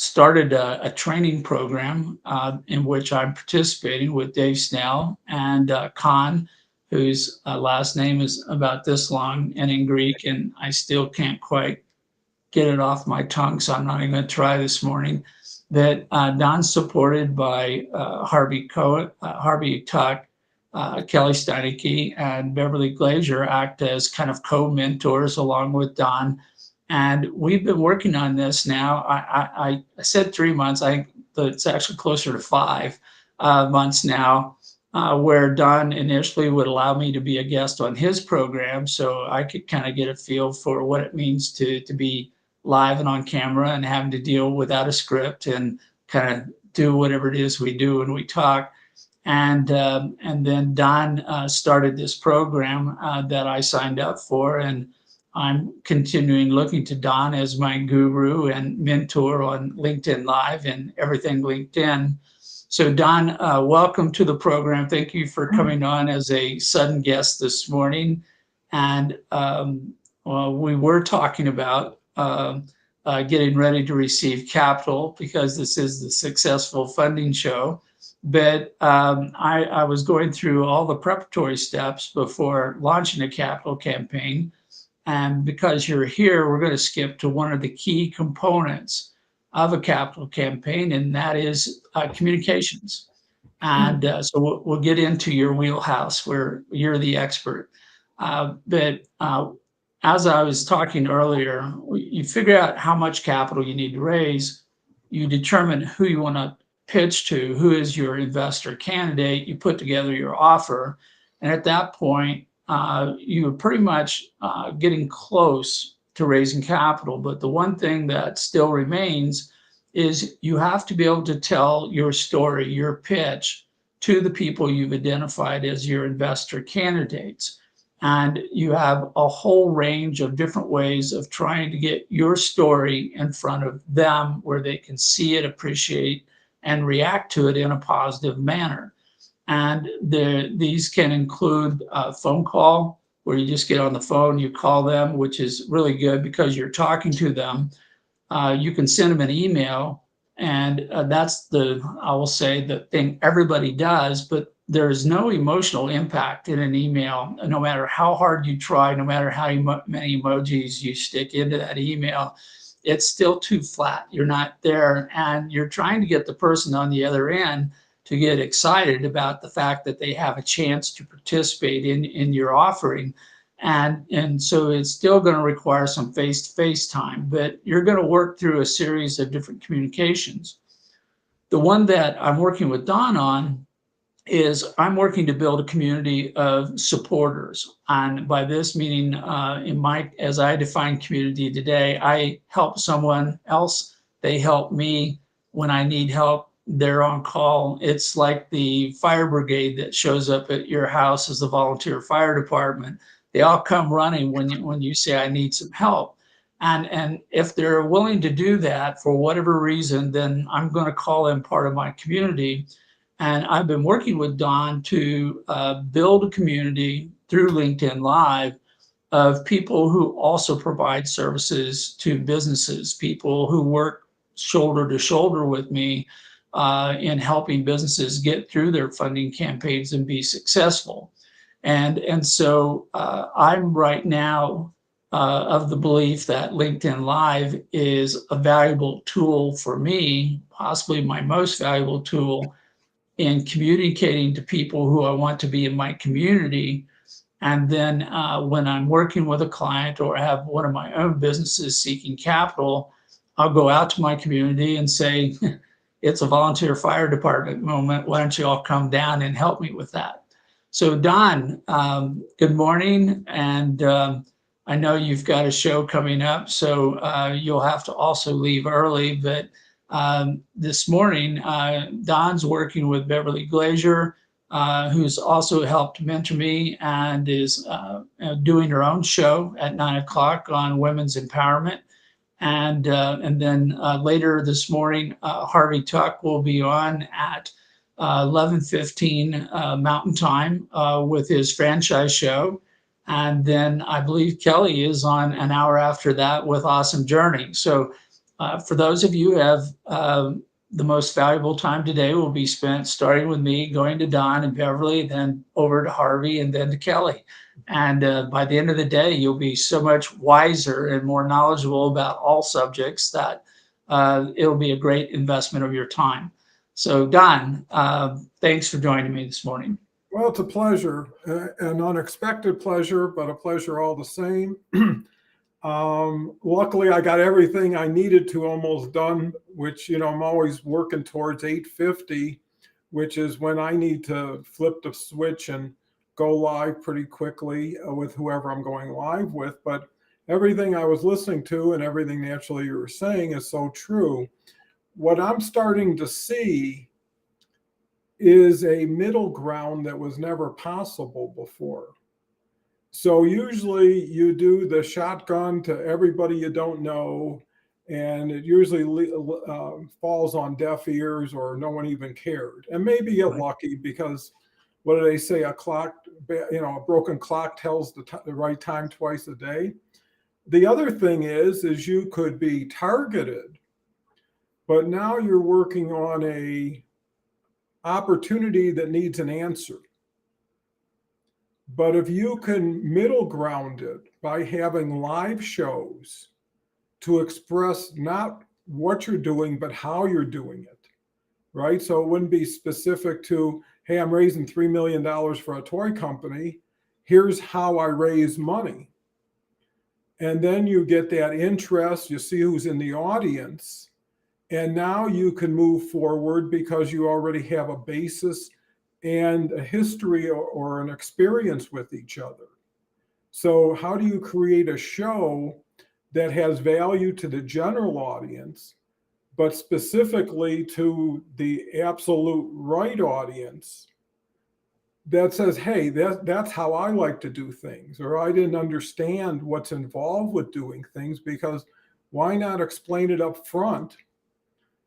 started a training program in which I'm participating with Dave Snell and Khan, whose last name is about this long and in Greek, and I still can't quite get it off my tongue, so I'm not even going to try this morning. That Don's supported by Harvey Tuck, Kelly Steinecke, and Beverly Glazier act as kind of co-mentors along with Don. And we've been working on this now. I said 3 months. I think it's actually closer to 5 months now, where Don initially would allow me to be a guest on his program, so I could kind of get a feel for what it means to be live and on camera and having to deal without a script and kind of do whatever it is we do when we talk. And then Don started this program that I signed up for, and I'm continuing looking to Don as my guru and mentor on LinkedIn Live and everything LinkedIn. So Don, welcome to the program. Thank you for coming on as a sudden guest this morning. And well, we were talking about getting ready to receive capital because this is the Successful Funding Show. But I was going through all the preparatory steps before launching a capital campaign. And because you're here, we're going to skip to one of the key components of a capital campaign, and that is communications. And so we'll get into your wheelhouse where you're the expert. But as I was talking earlier, you figure out how much capital you need to raise, you determine who you want to pitch to, who is your investor candidate, you put together your offer, and at that point, you're pretty much getting close to raising capital. But the one thing that still remains is you have to be able to tell your story, your pitch, to the people you've identified as your investor candidates. And you have a whole range of different ways of trying to get your story in front of them where they can see it, appreciate, and react to it in a positive manner. And these can include a phone call where you just get on the phone, you call them, which is really good because you're talking to them. You can send them an email, and that's I will say, the thing everybody does, but there is no emotional impact in an email, no matter how hard you try, no matter how many emojis you stick into that email. It's still too flat. You're not there, and you're trying to get the person on the other end to get excited about the fact that they have a chance to participate in your offering. And so it's still going to require some face-to-face time, but you're going to work through a series of different communications. The one that I'm working with Don on is I'm working to build a community of supporters. And by this meaning, as I define community today, I help someone else, they help me. When I need help, they're on call. It's like the fire brigade that shows up at your house as the volunteer fire department. They all come running when you say, I need some help. And if they're willing to do that for whatever reason, then I'm going to call them part of my community. And I've been working with Don to build a community through LinkedIn Live of people who also provide services to businesses, people who work shoulder to shoulder with me in helping businesses get through their funding campaigns and be successful. And so I'm right now of the belief that LinkedIn Live is a valuable tool for me, possibly my most valuable tool in communicating to people who I want to be in my community. And then when I'm working with a client or have one of my own businesses seeking capital, I'll go out to my community and say, it's a volunteer fire department moment. Why don't you all come down and help me with that? So Don, good morning. And I know you've got a show coming up, so you'll have to also leave early. But this morning, Don's working with Beverly Glazier, who's also helped mentor me and is doing her own show at 9 o'clock on women's empowerment. And then later this morning, Harvey Tuck will be on at 11:15 Mountain Time with his franchise show. And then I believe Kelly is on an hour after that with Awesome Journey. So For those of you who have the most valuable time today will be spent starting with me, going to Don and Beverly, then over to Harvey, and then to Kelly. And by the end of the day, you'll be so much wiser and more knowledgeable about all subjects that it'll be a great investment of your time. So, Don, thanks for joining me this morning. Well, it's a pleasure, an unexpected pleasure, but a pleasure all the same. Luckily, I got everything I needed to almost done, which, I'm always working towards 8:50, which is when I need to flip the switch and go live pretty quickly with whoever I'm going live with. But everything I was listening to and everything naturally you were saying is so true. What I'm starting to see is a middle ground that was never possible before. So usually you do the shotgun to everybody you don't know, and it usually falls on deaf ears or no one even cared. And maybe you're Right. lucky because what do they say? A broken clock tells the right time twice a day. The other thing is you could be targeted, but now you're working on a opportunity that needs an answer. But if you can middle ground it by having live shows to express not what you're doing, but how you're doing it, right? So it wouldn't be specific to, hey, I'm raising $3 million for a toy company. Here's how I raise money. And then you get that interest, you see who's in the audience. And now you can move forward because you already have a basis and a history or an experience with each other. So, how do you create a show that has value to the general audience, but specifically to the absolute right audience that says, hey, that's how I like to do things, or I didn't understand what's involved with doing things, because why not explain it up front,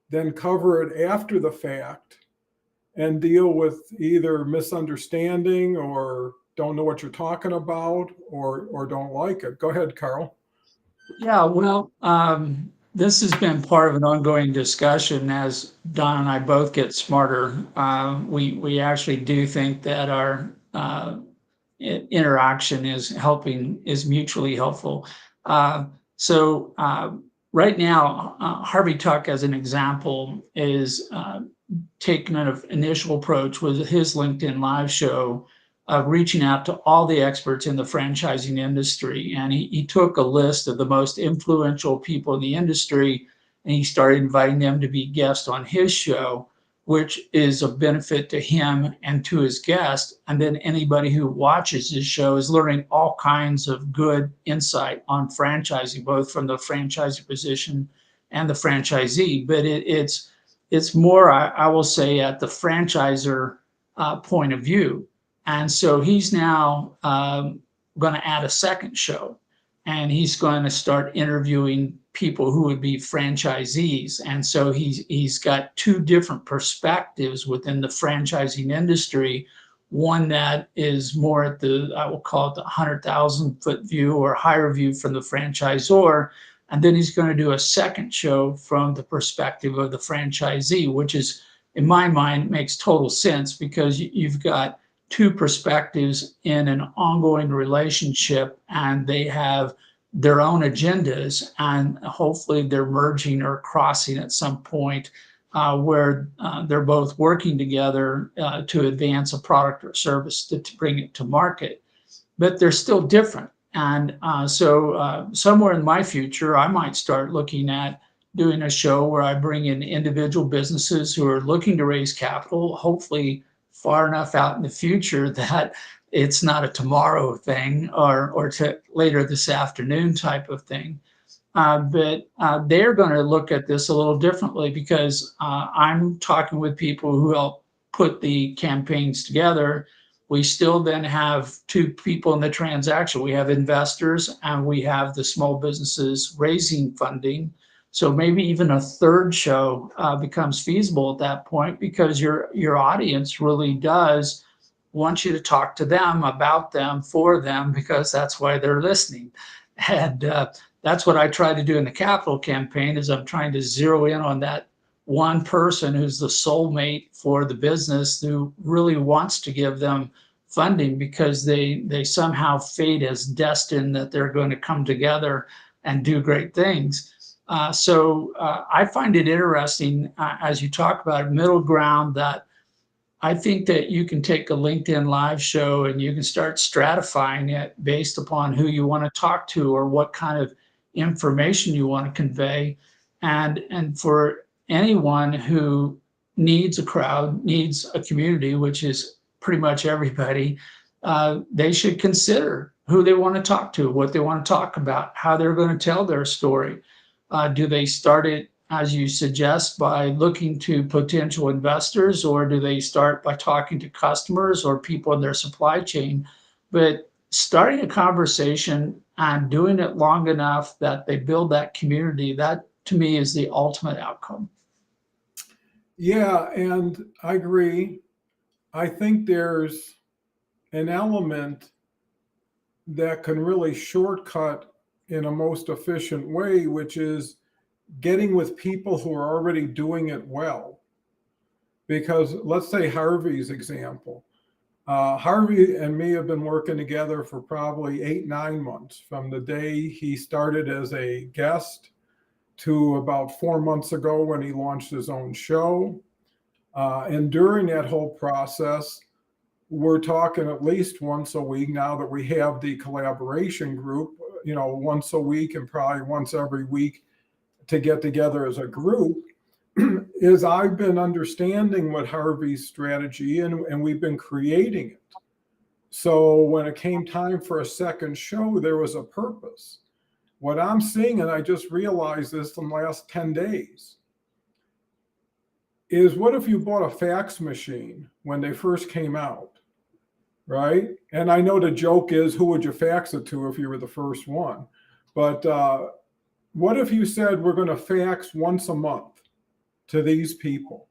then cover it after the fact and deal with either misunderstanding or don't know what you're talking about or don't like it. Go ahead, Karl. Yeah, well, this has been part of an ongoing discussion as Don and I both get smarter. We actually do think that our interaction is mutually helpful. Uh, so right now, Harvey Tuck, as an example, is taking an initial approach with his LinkedIn Live show, reaching out to all the experts in the franchising industry. And he took a list of the most influential people in the industry and he started inviting them to be guests on his show, which is a benefit to him and to his guests. And then anybody who watches his show is learning all kinds of good insight on franchising, both from the franchisee position and the franchisee. But it's more, I will say, at the franchisor point of view. And so he's now going to add a second show, and he's going to start interviewing people who would be franchisees. And so he's got two different perspectives within the franchising industry. One that is more at I will call it the 100,000 foot view or higher view from the franchisor. And then he's going to do a second show from the perspective of the franchisee, which is, in my mind, makes total sense because you've got two perspectives in an ongoing relationship and they have their own agendas, and hopefully they're merging or crossing at some point where they're both working together to advance a product or service to bring it to market. But they're still different. And so somewhere in my future, I might start looking at doing a show where I bring in individual businesses who are looking to raise capital, hopefully far enough out in the future that it's not a tomorrow thing or to later this afternoon type of thing. But they're going to look at this a little differently because I'm talking with people who help put the campaigns together. We still then have two people in the transaction. We have investors and we have the small businesses raising funding. So maybe even a third show becomes feasible at that point because your audience really does want you to talk to them about them for them because that's why they're listening. And that's what I try to do in the capital campaign is I'm trying to zero in on that one person who's the soulmate for the business who really wants to give them funding because they somehow fate as destined that they're going to come together and do great things. I find it interesting as you talk about middle ground that I think that you can take a LinkedIn live show and you can start stratifying it based upon who you want to talk to or what kind of information you want to convey. And for anyone who needs a crowd, needs a community, which is pretty much everybody, they should consider who they want to talk to, what they want to talk about, how they're going to tell their story. Do they start it, as you suggest, by looking to potential investors, or do they start by talking to customers or people in their supply chain? But starting a conversation and doing it long enough that they build that community, that to me is the ultimate outcome. Yeah, and I agree. I think there's an element that can really shortcut in a most efficient way, which is getting with people who are already doing it well. Because let's say Harvey's example. Harvey and me have been working together for probably 8, 9 months from the day he started as a guest to about 4 months ago when he launched his own show. And during that whole process, we're talking at least once a week now that we have the collaboration group, once a week and probably once every week to get together as a group. Is I've been understanding what Harvey's strategy and we've been creating it. So when it came time for a second show, there was a purpose. What I'm seeing, and I just realized this in the last 10 days, is what if you bought a fax machine when they first came out, right? And I know the joke is, who would you fax it to if you were the first one? But what if you said, we're going to fax once a month to these people?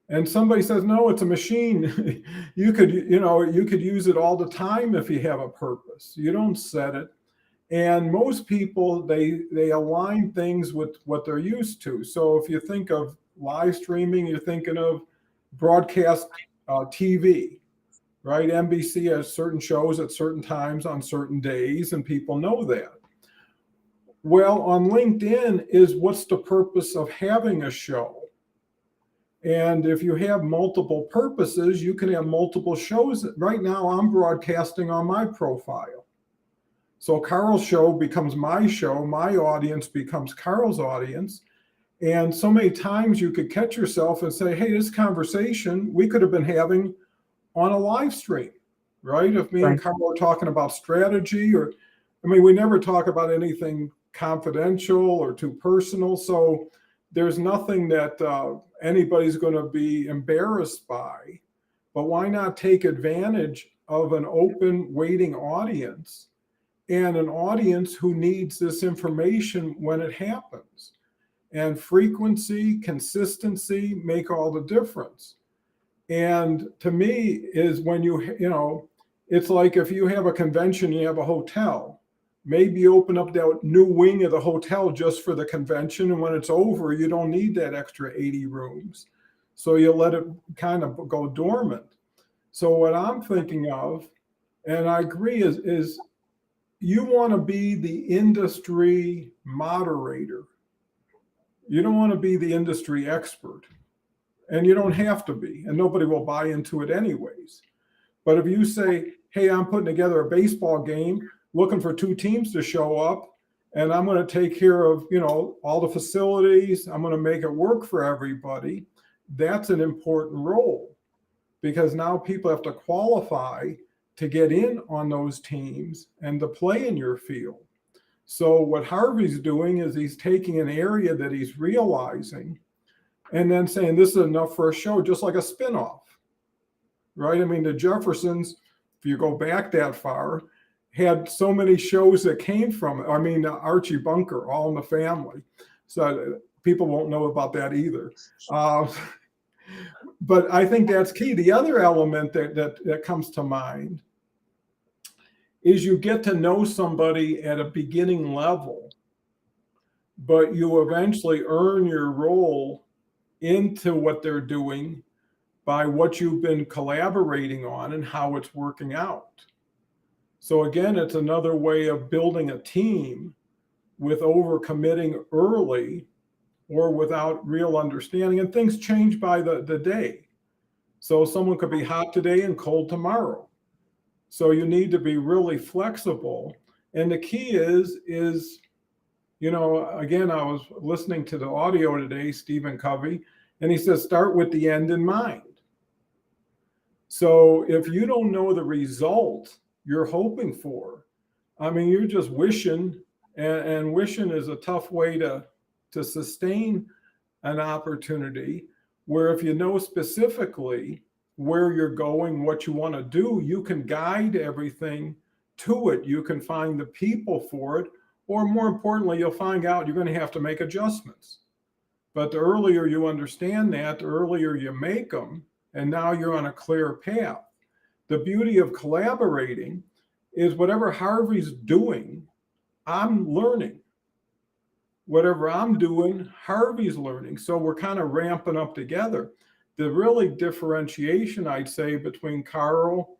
And somebody says, no, it's a machine. you could use it all the time if you have a purpose. You don't set it. And most people, they align things with what they're used to. So if you think of live streaming, you're thinking of broadcast TV, right? NBC has certain shows at certain times on certain days, and people know that. Well, on LinkedIn is what's the purpose of having a show? And if you have multiple purposes, you can have multiple shows. Right now, I'm broadcasting on my profile. So Karl's show becomes my show. My audience becomes Karl's audience. And so many times you could catch yourself and say, hey, this conversation we could have been having on a live stream, right? If me and Karl are talking about strategy, we never talk about anything confidential or too personal. So there's nothing that anybody's going to be embarrassed by. But why not take advantage of an open, waiting audience and an audience who needs this information when it happens? And frequency, consistency make all the difference. And to me is when it's like if you have a convention, you have a hotel. Maybe open up that new wing of the hotel just for the convention. And when it's over, you don't need that extra 80 rooms. So you let it kind of go dormant. So what I'm thinking of, and I agree, is you want to be the industry moderator. You don't want to be the industry expert. And you don't have to be, and nobody will buy into it anyways. But if you say, hey, I'm putting together a baseball game, looking for 2 teams to show up, and I'm going to take care of, all the facilities. I'm going to make it work for everybody. That's an important role, because now people have to qualify to get in on those teams and to play in your field. So what Harvey's doing is he's taking an area that he's realizing and then saying, this is enough for a show, just like a spinoff, right? The Jeffersons, if you go back that far, had so many shows that came from it. Archie Bunker, All in the Family. So people won't know about that either. But I think that's key. The other element that comes to mind is you get to know somebody at a beginning level but you eventually earn your role into what they're doing by what you've been collaborating on and how it's working out. So again, it's another way of building a team with overcommitting early or without real understanding. And things change by the day. So someone could be hot today and cold tomorrow. So you need to be really flexible. And the key is, again, I was listening to the audio today, Stephen Covey, and he says, start with the end in mind. So if you don't know the result you're hoping for, I mean, you're just wishing, and wishing is a tough way to sustain an opportunity. Where if you know specifically where you're going, what you want to do, you can guide everything to it. You can find the people for it, or more importantly, you'll find out you're going to have to make adjustments. But the earlier you understand that, the earlier you make them, and now you're on a clear path. The beauty of collaborating is whatever Harvey's doing, I'm learning. Whatever I'm doing, Harvey's learning. So we're kind of ramping up together. The really differentiation, I'd say, between Karl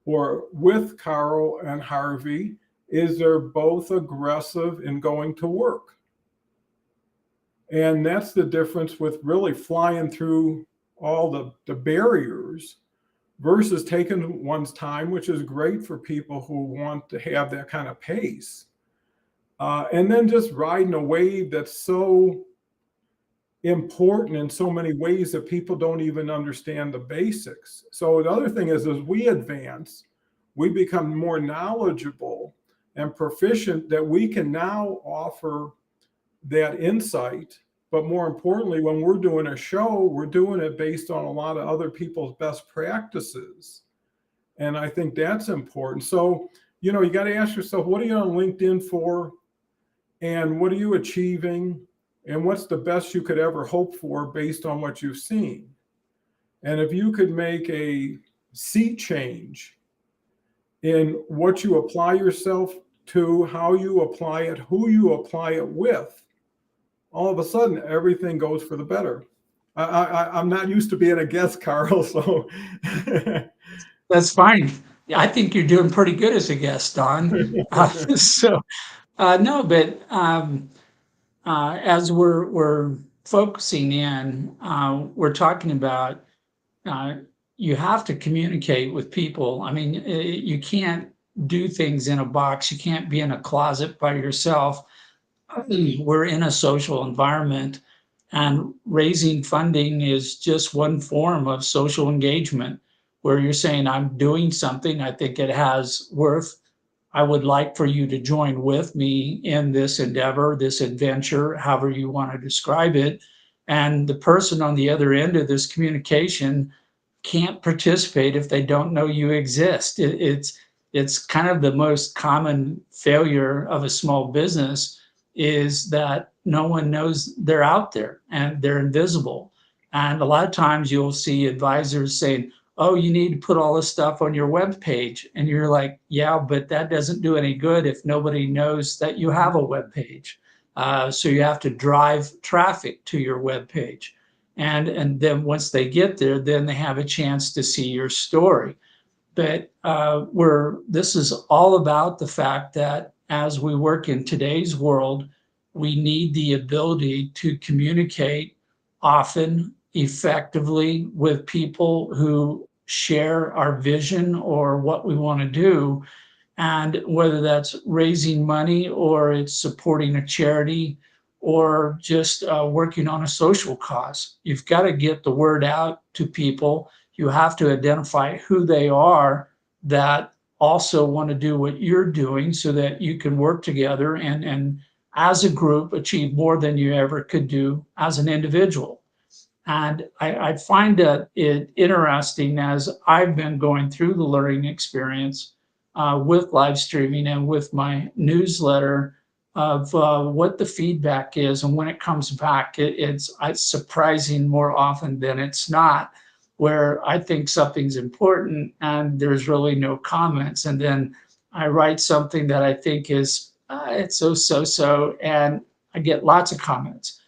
or with Karl and Harvey is they're both aggressive in going to work. And that's the difference with really flying through all the barriers versus taking one's time, which is great for people who want to have that kind of pace. And then just riding a wave that's so important in so many ways that people don't even understand the basics. So the other thing is, as we advance, we become more knowledgeable and proficient that we can now offer that insight. But more importantly, when we're doing a show, we're doing it based on a lot of other people's best practices. And I think that's important. So, you got to ask yourself, what are you on LinkedIn for? And what are you achieving? And what's the best you could ever hope for based on what you've seen? And if you could make a sea change in what you apply yourself to, how you apply it, who you apply it with, all of a sudden everything goes for the better. I'm not used to being a guest, Karl, so That's fine. Yeah, I think you're doing pretty good as a guest, Don. So, no, but as we're focusing in, we're talking about uh, you have to communicate with people. I mean, you can't do things in a box. You can't be in a closet by yourself. We're in a social environment, and raising funding is just one form of social engagement where you're saying, I'm doing something, I think it has worth. I would like for you to join with me in this endeavor, this adventure, however you want to describe it. And the person on the other end of this communication can't participate if they don't know you exist. It's kind of the most common failure of a small business is that no one knows they're out there and they're invisible. And a lot of times you'll see advisors saying, "Oh, you need to put all this stuff on your web page," and you're like, "Yeah, but that doesn't do any good if nobody knows that you have a web page." So you have to drive traffic to your web page, and then once they get there, then they have a chance to see your story. But this is all about the fact that as we work in today's world, we need the ability to communicate often, effectively with people who share our vision or what we want to do. And whether that's raising money or it's supporting a charity or just working on a social cause, you've got to get the word out to people. You have to identify who they are that also want to do what you're doing so that you can work together and as a group achieve more than you ever could do as an individual. And I find it interesting as I've been going through the learning experience with live streaming and with my newsletter of what the feedback is. And when it comes back, it's surprising more often than it's not, where I think something's important and there's really no comments. And then I write something that I think is it's so, and I get lots of comments.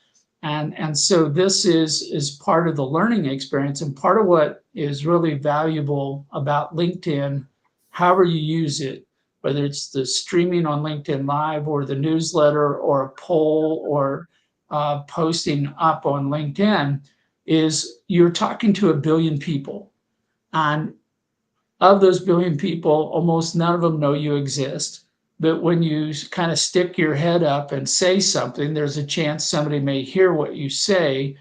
And so this is part of the learning experience, and part of what is really valuable about LinkedIn, however you use it, whether it's the streaming on LinkedIn Live or the newsletter or a poll or posting up on LinkedIn, is you're talking to 1 billion people. And of those 1 billion people, almost none of them know you exist. But when you kind of stick your head up and say something, there's a chance somebody may hear what you say.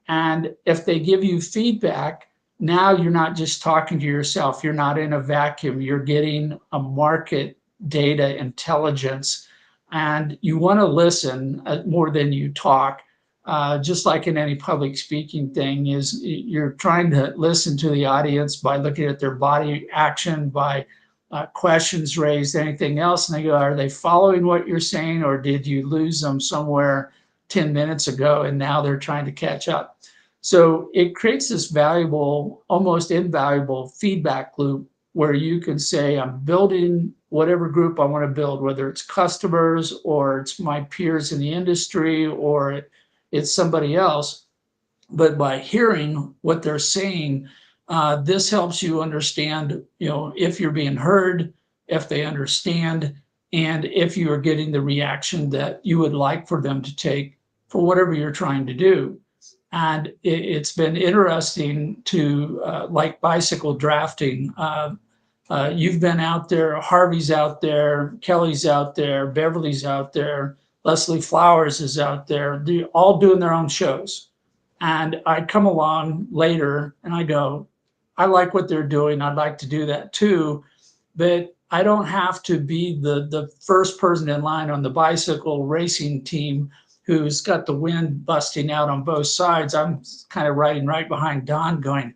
And if they give you feedback, now you're not just talking to yourself. You're not in a vacuum. You're getting a market data intelligence. And you want to listen more than you talk. Just like in any public speaking thing, is you're trying to listen to the audience by looking at their body action, by questions raised, anything else, and they go, are they following what you're saying, or did you lose them somewhere 10 minutes ago and now they're trying to catch up? So it creates this valuable, almost invaluable feedback loop where you can say, I'm building whatever group I want to build, whether it's customers or it's my peers in the industry or it's somebody else. But by hearing what they're saying, this helps you understand, if you're being heard, if they understand, and if you are getting the reaction that you would like for them to take for whatever you're trying to do. And it's been interesting to, like bicycle drafting. You've been out there, Harvey's out there, Kelly's out there, Beverly's out there, Leslie Flowers is out there. They're all doing their own shows. And I come along later and I go, I like what they're doing. I'd like to do that too. But I don't have to be the first person in line on the bicycle racing team who's got the wind busting out on both sides. I'm kind of riding right behind Don going,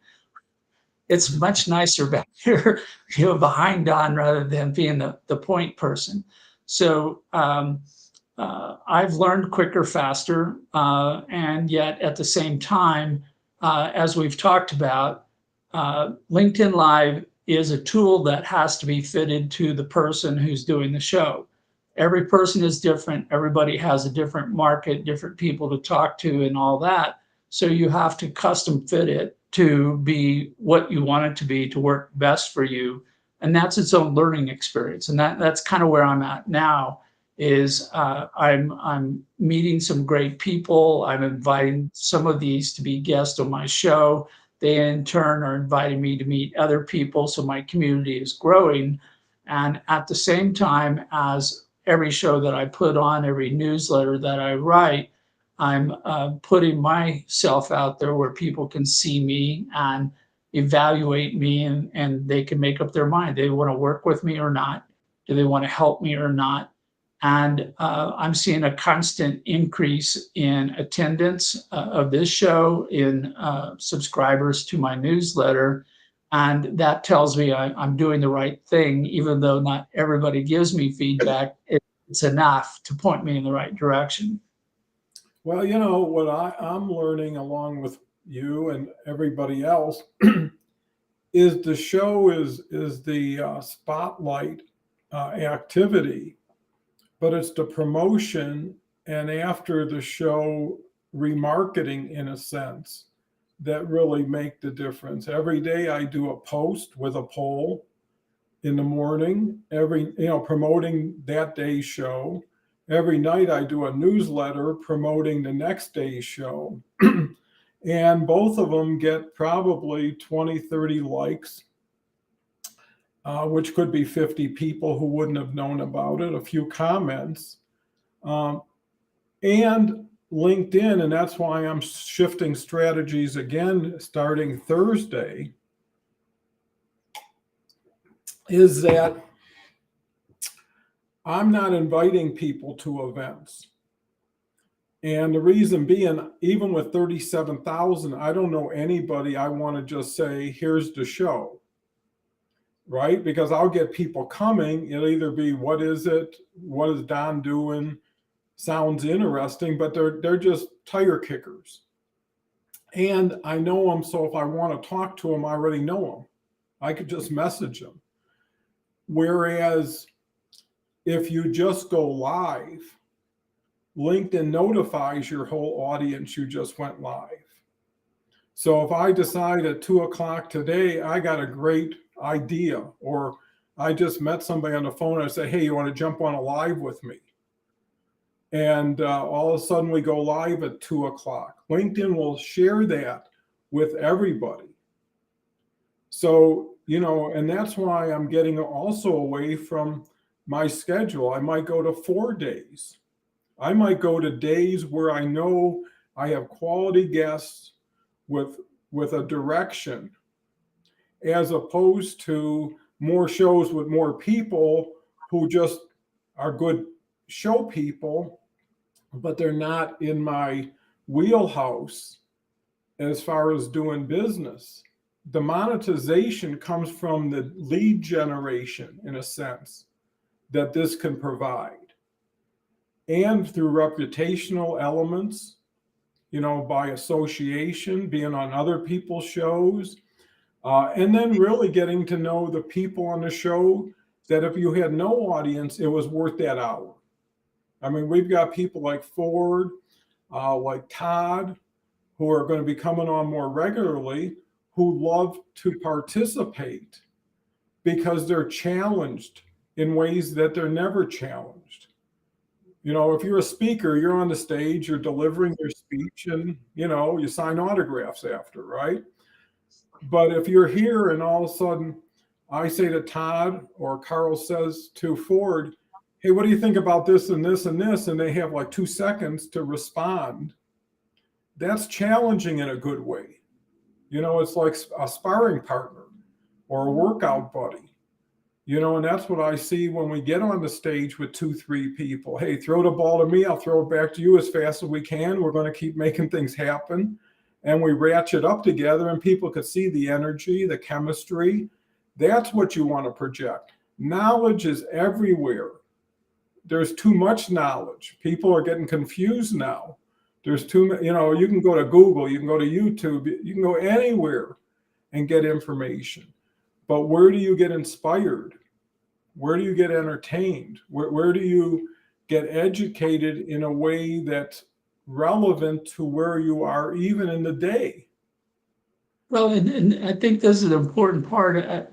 it's much nicer back here, behind Don rather than being the point person. So I've learned quicker, faster, and yet at the same time, as we've talked about, LinkedIn Live is a tool that has to be fitted to the person who's doing the show. Every person is different. Everybody has a different market, different people to talk to and all that. So you have to custom fit it to be what you want it to be, to work best for you. And that's its own learning experience. And that's kind of where I'm at now. Is I'm meeting some great people. I'm inviting some of these to be guests on my show. They in turn are inviting me to meet other people. So my community is growing. And at the same time as every show that I put on, every newsletter that I write, I'm putting myself out there where people can see me and evaluate me, and they can make up their mind. Do they want to work with me or not? Do they want to help me or not? And I'm seeing a constant increase in attendance of this show, in subscribers to my newsletter. And that tells me I'm doing the right thing, even though not everybody gives me feedback. It's enough to point me in the right direction. Well, what I'm learning along with you and everybody else is the show is the spotlight activity, but it's the promotion and after the show remarketing in a sense that really make the difference. Every day I do a post with a poll in the morning, promoting that day's show. Every night I do a newsletter promoting the next day's show. And both of them get probably 20, 30 likes, which could be 50 people who wouldn't have known about it, a few comments. And LinkedIn, and that's why I'm shifting strategies again starting Thursday, is that I'm not inviting people to events. And the reason being, even with 37,000, I don't know anybody I want to just say, here's the show, right? Because I'll get people coming. It'll either be, what is it? What is Don doing? Sounds interesting, but they're just tire kickers. And I know them, so if I want to talk to them, I already know them. I could just message them. Whereas if you just go live, LinkedIn notifies your whole audience you just went live. So if I decide at 2 o'clock today, I got a great idea, or I just met somebody on the phone and I say, hey, you want to jump on a live with me? And all of a sudden we go live at 2 o'clock. LinkedIn will share that with everybody. So, and that's why I'm getting also away from my schedule. I might go to 4 days. I might go to days where I know I have quality guests with a direction, as opposed to more shows with more people who just are good show people, but they're not in my wheelhouse as far as doing business. The monetization comes from the lead generation, in a sense, that this can provide, and through reputational elements, by association, being on other people's shows, and then really getting to know the people on the show, that if you had no audience, it was worth that hour. I mean, we've got people like Ford, like Todd, who are going to be coming on more regularly, who love to participate because they're challenged in ways that they're never challenged. If you're a speaker, you're on the stage, you're delivering your speech, and, you sign autographs after, right? But if you're here and all of a sudden I say to Todd, or Karl says to Ford, hey, what do you think about this and this and this? And they have like 2 seconds to respond. That's challenging in a good way. It's like a sparring partner or a workout buddy. And that's what I see when we get on the stage with 2-3 people. Hey, throw the ball to me. I'll throw it back to you as fast as we can. We're going to keep making things happen. And we ratchet up together, and people could see the energy, the chemistry. That's what you want to project. Knowledge is everywhere. There's too much knowledge. People are getting confused now. There's too many, you can go to Google, you can go to YouTube, you can go anywhere and get information. But where do you get inspired? Where do you get entertained? Where do you get educated in a way that's relevant to where you are even in the day? Well, and I think this is an important part.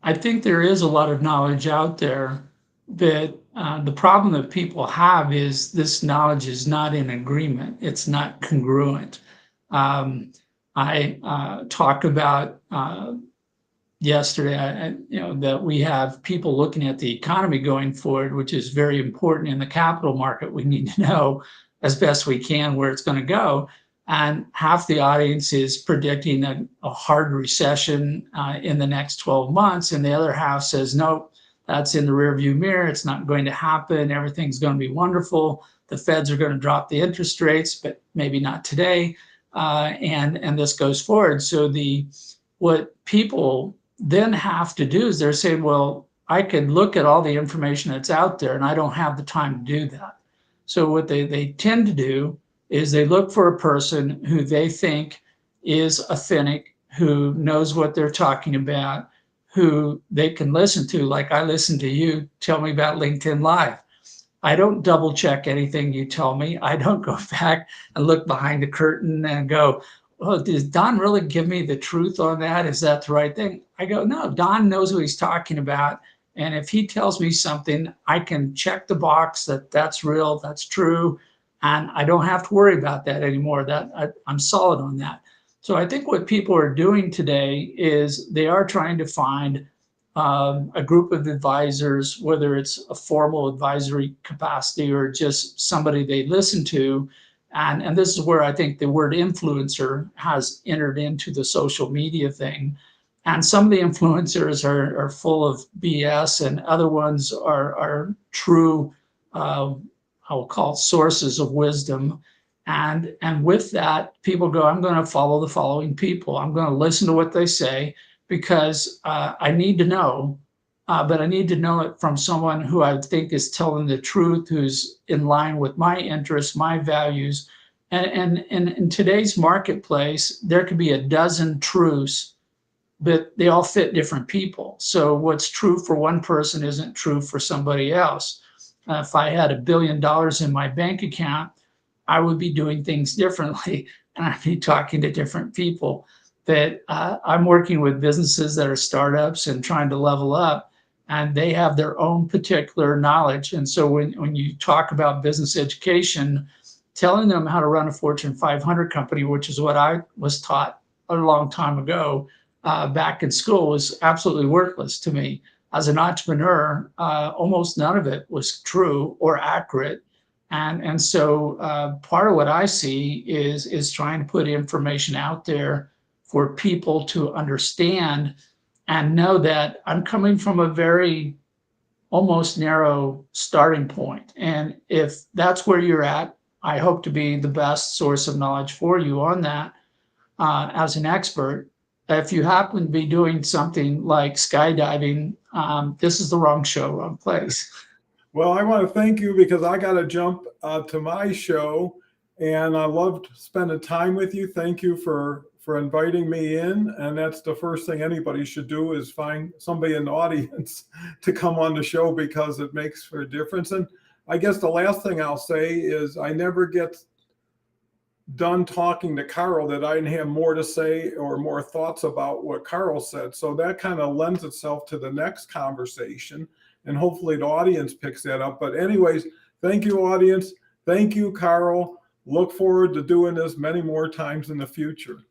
I think there is a lot of knowledge out there, but the problem that people have is this knowledge is not in agreement. It's not congruent. I talked about yesterday, that we have people looking at the economy going forward, which is very important in the capital market. We need to know as best we can where it's going to go. And half the audience is predicting a hard recession in the next 12 months. And the other half says, nope, that's in the rearview mirror. It's not going to happen. Everything's going to be wonderful. The Feds are going to drop the interest rates, but maybe not today. And this goes forward. So what people then have to do is they're saying, well, I can look at all the information that's out there, and I don't have the time to do that. So what they tend to do is they look for a person who they think is authentic, who knows what they're talking about, who they can listen to. Like I listen to you tell me about LinkedIn Live. I don't double check anything you tell me. I don't go back and look behind the curtain and go, oh, did Don really give me the truth on that? Is that the right thing? I go, no, Don knows what he's talking about. And if he tells me something, I can check the box that that's real, that's true. And I don't have to worry about that anymore. I'm solid on that. So I think what people are doing today is they are trying to find a group of advisors, whether it's a formal advisory capacity or just somebody they listen to. And this is where I think the word influencer has entered into the social media thing. And some of the influencers are full of BS, and other ones are true, I'll call sources of wisdom. And with that, people go, I'm going to follow the following people. I'm going to listen to what they say because I need to know, but I need to know it from someone who I think is telling the truth, who's in line with my interests, my values. And in today's marketplace, there could be a dozen truths, but they all fit different people. So what's true for one person isn't true for somebody else. if I had $1 billion in my bank account, I would be doing things differently and I'd be talking to different people. That I'm working with businesses that are startups and trying to level up, and they have their own particular knowledge. And so when you talk about business education, telling them how to run a Fortune 500 company, which is what I was taught a long time ago back in school, was absolutely worthless to me. As an entrepreneur, almost none of it was true or accurate. And so part of what I see is trying to put information out there for people to understand and know that I'm coming from a very almost narrow starting point. And if that's where you're at, I hope to be the best source of knowledge for you on that as an expert. If you happen to be doing something like skydiving, this is the wrong show, wrong place. Well, I want to thank you because I got to jump to my show, and I loved spending time with you. Thank you for inviting me in, and that's the first thing anybody should do is find somebody in the audience to come on the show because it makes for a difference. And I guess the last thing I'll say is I never get done talking to Karl that I didn't have more to say or more thoughts about what Karl said. So that kind of lends itself to the next conversation. And hopefully the audience picks that up. But, anyways, thank you, audience. Thank you, Karl. Look forward to doing this many more times in the future.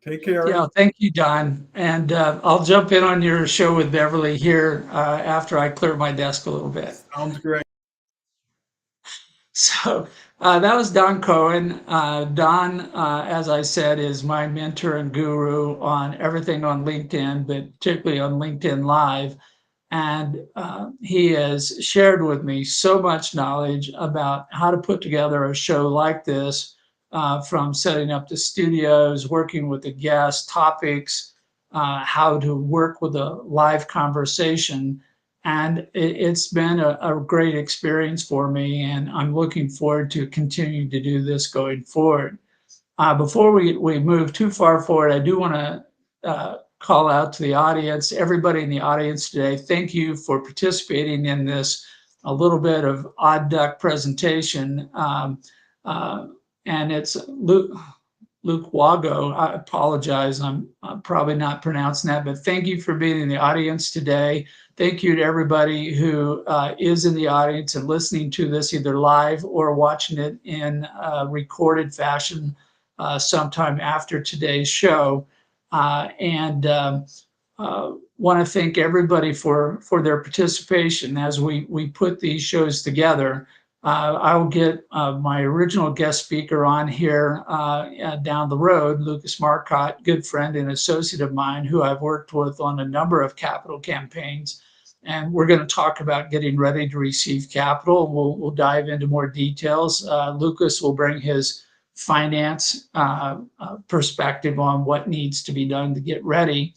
Take care. Yeah, thank you, Don. And I'll jump in on your show with Beverly here after I clear my desk a little bit. Sounds great. So that was Don Cohen. Don, as I said, is my mentor and guru on everything on LinkedIn, but particularly on LinkedIn Live. And he has shared with me so much knowledge about how to put together a show like this, from setting up the studios, working with the guests, topics, how to work with a live conversation. And it's been a great experience for me, and I'm looking forward to continuing to do this going forward. Before we move too far forward, I do want to call out to the audience, everybody in the audience today. Thank you for participating in this a little bit of odd duck presentation. And it's Luke Wago. I apologize. I'm probably not pronouncing that, but thank you for being in the audience today. Thank you to everybody who is in the audience and listening to this either live or watching it in recorded fashion sometime after today's show. And want to thank everybody for their participation as we put these shows together. I will get my original guest speaker on here down the road, Lucas Marcotte, good friend and associate of mine who I've worked with on a number of capital campaigns. And we're going to talk about getting ready to receive capital. We'll dive into more details. Lucas will bring his finance perspective on what needs to be done to get ready.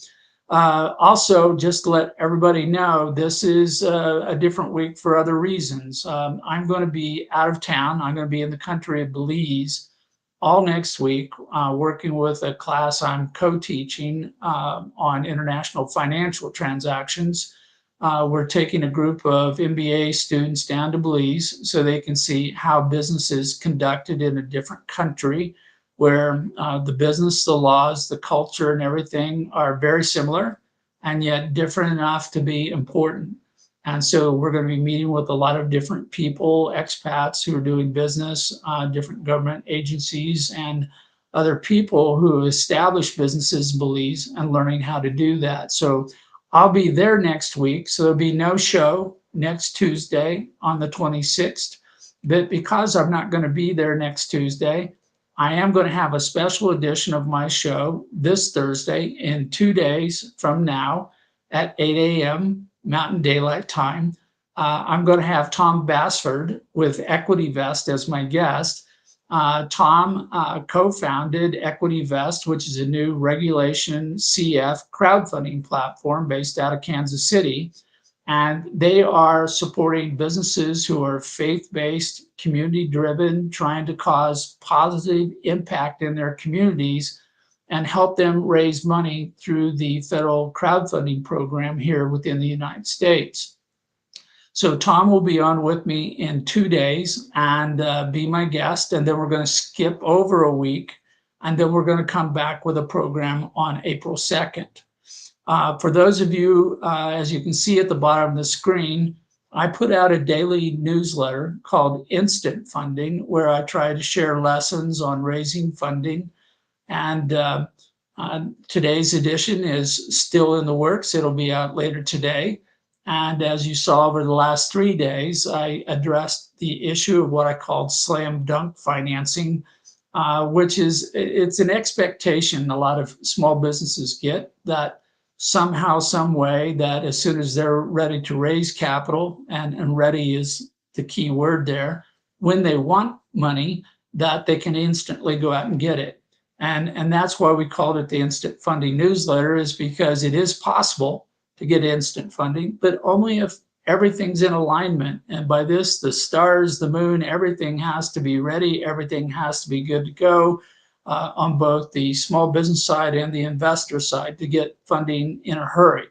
Also, just to let everybody know, this is a different week for other reasons. I'm going to be out of town. I'm going to be in the country of Belize all next week, working with a class I'm co-teaching on international financial transactions. We're taking a group of MBA students down to Belize so they can see how business is conducted in a different country where the business, the laws, the culture, and everything are very similar and yet different enough to be important. And so we're going to be meeting with a lot of different people, expats who are doing business, different government agencies, and other people who establish businesses in Belize and learning how to do that. So I'll be there next week. So there'll be no show next Tuesday on the 26th. But because I'm not going to be there next Tuesday, I am going to have a special edition of my show this Thursday in 2 days from now at 8 a.m. Mountain Daylight Time. I'm going to have Tom Bassford with Equity Vest as my guest. Tom co-founded Equity Vest, which is a new Regulation CF crowdfunding platform based out of Kansas City. And they are supporting businesses who are faith-based, community-driven, trying to cause positive impact in their communities and help them raise money through the federal crowdfunding program here within the United States. So Tom will be on with me in 2 days and be my guest. And then we're going to skip over a week. And then we're going to come back with a program on April 2nd. For those of you, as you can see at the bottom of the screen, I put out a daily newsletter called Instant Funding, where I try to share lessons on raising funding. And today's edition is still in the works. It'll be out later today. And as you saw over the last 3 days, I addressed the issue of what I called slam dunk financing, which is it's an expectation a lot of small businesses get that somehow, some way, that as soon as they're ready to raise capital, and ready is the key word there, when they want money, that they can instantly go out and get it. And that's why we called it the Instant Funding Newsletter, is because it is possible to get instant funding, but only if everything's in alignment. And by this, the stars, the moon, everything has to be ready. Everything has to be good to go on both the small business side and the investor side to get funding in a hurry.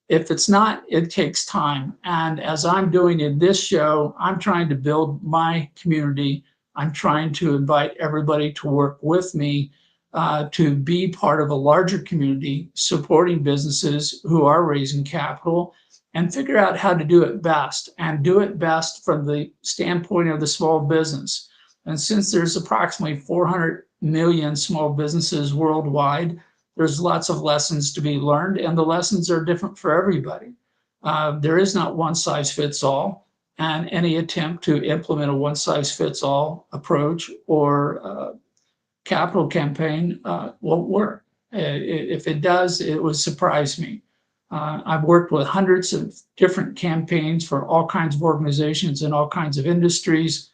If it's not, it takes time. And as I'm doing in this show, I'm trying to build my community. I'm trying to invite everybody to work with me to be part of a larger community supporting businesses who are raising capital, and figure out how to do it best, and do it best from the standpoint of the small business. And since there's approximately 400 million small businesses worldwide, there's lots of lessons to be learned, and the lessons are different for everybody. There is not one size fits all, and any attempt to implement a one size fits all approach or capital campaign won't work. If it does, it would surprise me. I've worked with hundreds of different campaigns for all kinds of organizations in all kinds of industries,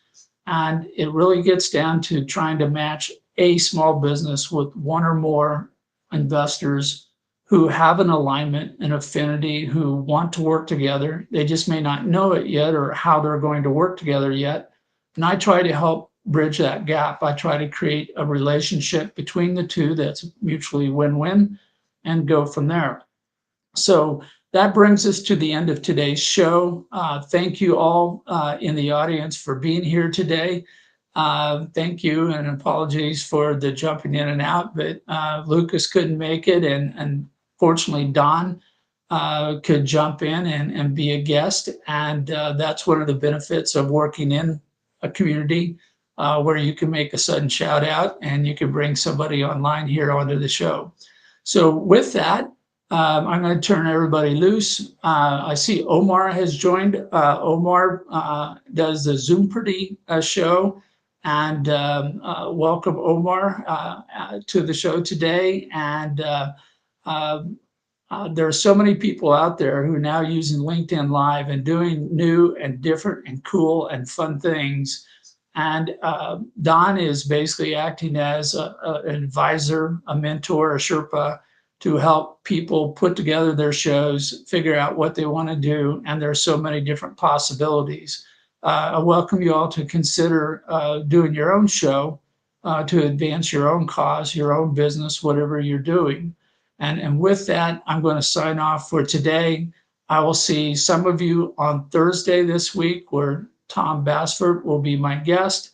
and it really gets down to trying to match a small business with one or more investors who have an alignment, an affinity, who want to work together. They just may not know it yet or how they're going to work together yet. And I try to help bridge that gap. I try to create a relationship between the two that's mutually win-win and go from there. So that brings us to the end of today's show. Thank you all in the audience for being here today. Thank you, and apologies for the jumping in and out, but Lucas couldn't make it, and fortunately Don could jump in and be a guest. And that's one of the benefits of working in a community where you can make a sudden shout out and you can bring somebody online here onto the show. So with that, I'm going to turn everybody loose. I see Omar has joined. Omar does the Zoomperty show. And welcome, Omar, to the show today. And there are so many people out there who are now using LinkedIn Live and doing new and different and cool and fun things. And Don is basically acting as an advisor, a mentor, a Sherpa, to help people put together their shows, figure out what they want to do. And there are so many different possibilities. I welcome you all to consider doing your own show to advance your own cause, your own business, whatever you're doing. And with that, I'm going to sign off for today. I will see some of you on Thursday this week, where Tom Basford will be my guest.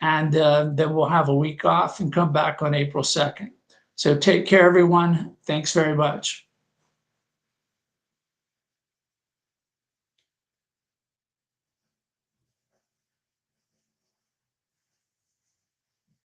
And then we'll have a week off and come back on April 2nd. So take care, everyone. Thanks very much.